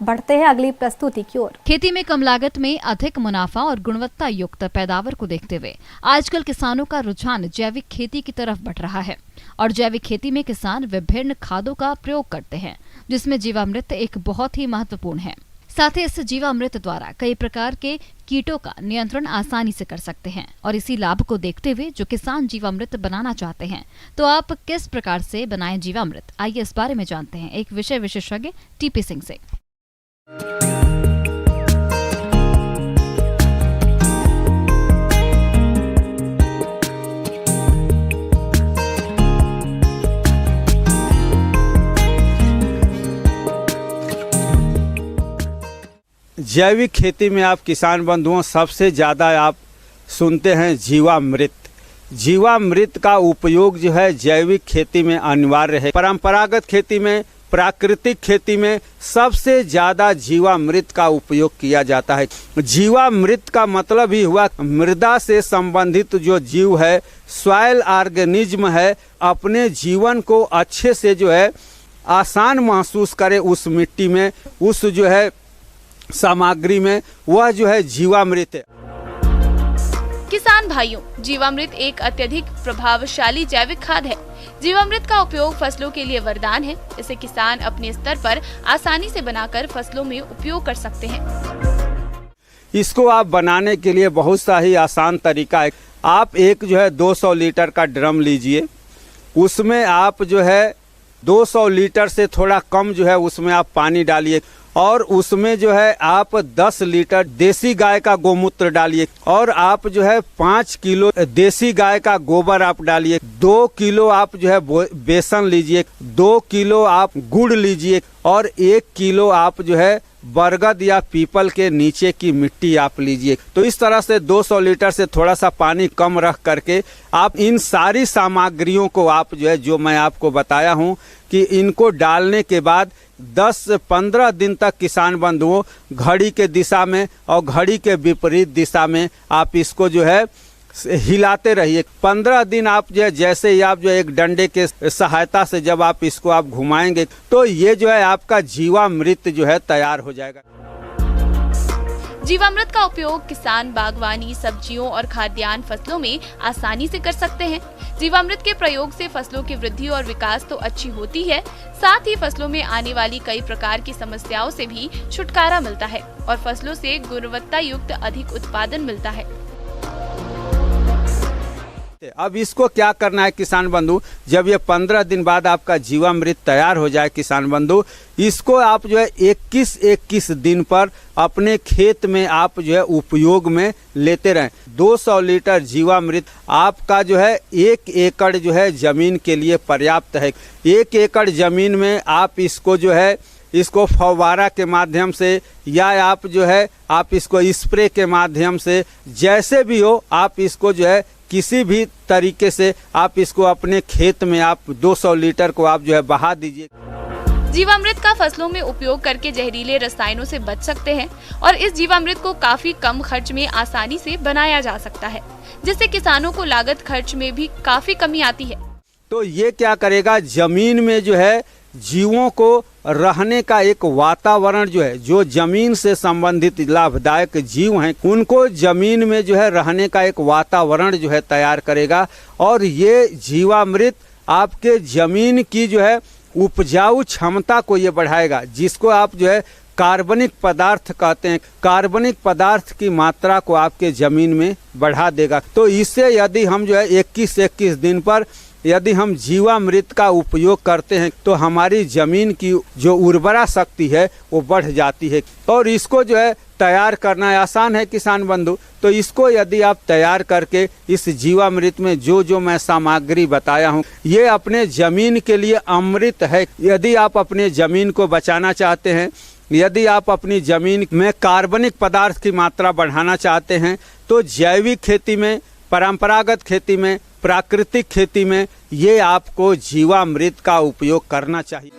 बढ़ते हैं अगली प्रस्तुति की ओर। खेती में कम लागत में अधिक मुनाफा और गुणवत्ता युक्त पैदावार को देखते हुए आजकल किसानों का रुझान जैविक खेती की तरफ बढ़ रहा है और जैविक खेती में किसान विभिन्न खादों का प्रयोग करते हैं, जिसमें जीवामृत एक बहुत ही महत्वपूर्ण है। साथ ही इस जीवामृत द्वारा कई प्रकार के कीटों का नियंत्रण आसानी से कर सकते हैं और इसी लाभ को देखते हुए जो किसान जीवामृत बनाना चाहते हैं तो आप किस प्रकार से बनाएं जीवामृत, आइए इस बारे में जानते हैं एक विषय विशेषज्ञ टीपी सिंह से। जैविक खेती में आप किसान बंधुओं सबसे ज़्यादा आप सुनते हैं जीवामृत। जीवामृत का उपयोग जो है जैविक खेती में अनिवार्य है। परंपरागत खेती में, प्राकृतिक खेती में सबसे ज़्यादा जीवामृत का उपयोग किया जाता है। जीवामृत का मतलब ही हुआ मृदा से संबंधित जो जीव है, सॉइल ऑर्गेनिज्म है, अपने जीवन को अच्छे से जो है आसान महसूस करे उस मिट्टी में, उस जो है सामग्री में, वह जो है जीवामृत है। किसान भाइयों, जीवामृत एक अत्यधिक प्रभावशाली जैविक खाद है। जीवामृत का उपयोग फसलों के लिए वरदान है। इसे किसान अपने स्तर पर आसानी से बनाकर फसलों में उपयोग कर सकते हैं। इसको आप बनाने के लिए बहुत सा ही आसान तरीका है। आप एक जो है 200 लीटर का ड्रम लीजिए, उसमें आप जो है 200 लीटर से थोड़ा कम जो है उसमें आप पानी डालिए और उसमें जो है आप 10 लीटर देसी गाय का गोमूत्र डालिए और आप जो है 5 किलो देसी गाय का गोबर आप डालिए, 2 किलो आप जो है बेसन लीजिए, 2 किलो आप गुड़ लीजिए और 1 किलो आप जो है बरगद या पीपल के नीचे की मिट्टी आप लीजिए। तो इस तरह से 200 लीटर से थोड़ा सा पानी कम रख करके आप इन सारी सामग्रियों को आप जो है, जो मैं आपको बताया हूं कि इनको डालने के बाद 10 से 15 दिन तक किसान बंधुओं घड़ी के दिशा में और घड़ी के विपरीत दिशा में आप इसको जो है हिलाते रहिए। 15 दिन आप जो है जैसे ही आप जो एक डंडे के सहायता से जब आप इसको आप घुमाएंगे तो ये जो है आपका जीवामृत जो है तैयार हो जाएगा। जीवामृत का उपयोग किसान बागवानी, सब्जियों और खाद्यान्न फसलों में आसानी से कर सकते हैं। जीवामृत के प्रयोग से फसलों की वृद्धि और विकास तो अच्छी होती है, साथ ही फसलों में आने वाली कई प्रकार की समस्याओं से भी छुटकारा मिलता है और फसलों से गुणवत्ता युक्त अधिक उत्पादन मिलता है। अब इसको क्या करना है किसान बंधु, जब ये 15 दिन बाद आपका जीवामृत तैयार हो जाए किसान बंधु, इसको आप जो है 21-21 दिन पर अपने खेत में आप जो है उपयोग में लेते रहें। 200 लीटर जीवामृत आपका जो है 1 एकड़ जो है जमीन के लिए पर्याप्त है। 1 एकड़ जमीन में आप इसको जो है इसको फव्वारा के माध्यम से या आप जो है आप इसको स्प्रे के माध्यम से, जैसे भी हो आप इसको जो है किसी भी तरीके से आप इसको अपने खेत में आप 200 लीटर को आप जो है बहा दीजिए। जीवामृत का फसलों में उपयोग करके जहरीले रसायनों से बच सकते हैं और इस जीवामृत को काफी कम खर्च में आसानी से बनाया जा सकता है, जिससे किसानों को लागत खर्च में भी काफी कमी आती है। तो ये क्या करेगा, जमीन में जो है जीवों को रहने का एक वातावरण जो है, जो जमीन से संबंधित लाभदायक जीव हैं उनको जमीन में जो है रहने का एक वातावरण जो है तैयार करेगा और ये जीवामृत आपके जमीन की जो है उपजाऊ क्षमता को ये बढ़ाएगा, जिसको आप जो है कार्बनिक पदार्थ कहते हैं। कार्बनिक पदार्थ की मात्रा को आपके जमीन में बढ़ा देगा। तो इससे यदि हम जो है 21-21 दिन पर यदि हम जीवामृत का उपयोग करते हैं तो हमारी जमीन की जो उर्वरा शक्ति है वो बढ़ जाती है और इसको जो है तैयार करना आसान है किसान बंधु। तो इसको यदि आप तैयार करके इस जीवामृत में जो जो मैं सामग्री बताया हूँ, ये अपने जमीन के लिए अमृत है। यदि आप अपने जमीन को बचाना चाहते हैं, यदि आप अपनी जमीन में कार्बनिक पदार्थ की मात्रा बढ़ाना चाहते हैं तो जैविक खेती में, परंपरागत खेती में, प्राकृतिक खेती में ये आपको जीवामृत का उपयोग करना चाहिए।